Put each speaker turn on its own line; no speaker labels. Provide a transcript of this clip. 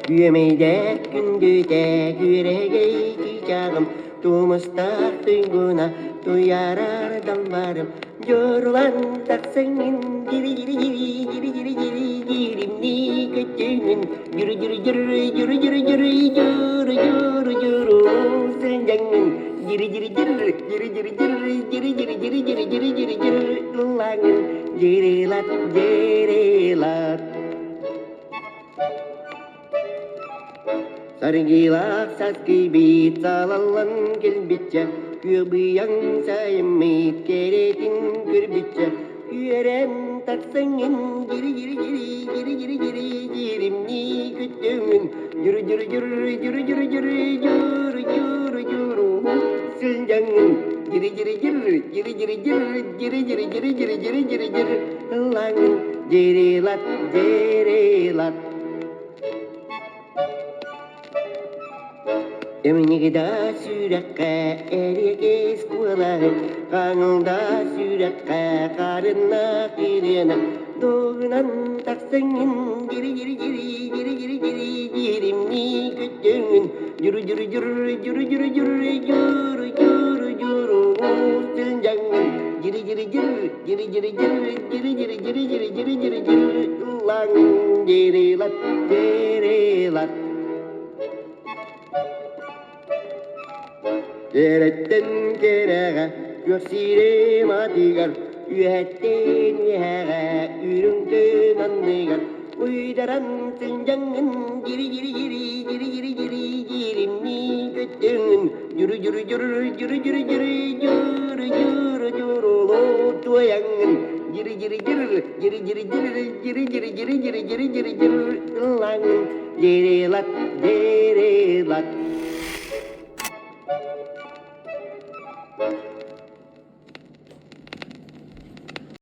Güyemeyde gündüde güregey diyeceğim. Tumustar duyguna duyar damlarım. Yorulan taksenin giri giri giri giri giri giri girimni kötünün yürü yürü yürü yürü yürü yürü yürü yürü yürü sencanın giri giri giri giri giri giri giri giri giri giri giri giri giri langın girilat girilat Sargilak saski salalan gelbice Gübüyan sayemit keretin kürbice Güeren taksangin giri giri giri giri giri giri girimni kütümün Yürü yürü yürü yürü yürü yürü yürü yürü yürü Silcangın giri giri giri giri giri giri giri giri giri giri giri giri giri Langın girilat girilat Emnigda sürekka erike eskuala Kanılda sürekka karına kirena Doğunan taksangin giri giri giri giri giri giri girimni kütümün Yürü yürü yürü yürü yürü yürü yürü yürü yürü Silcangın giri giri giri giri giri giri giri giri giri giri giri giri giri Langın girilat girilat Keretten kerega Görsire matigar Ühetten ühega Ürüntün annegar Uydaran silcangın Giri giri giri giri giri giri Girimni kötünün Yürü yürü yürü yürü yürü yürü yürü yürü yürü Tuyangın Giri giri giri giri giri giri giri giri giri giri giri giri giri Langın girilat girilat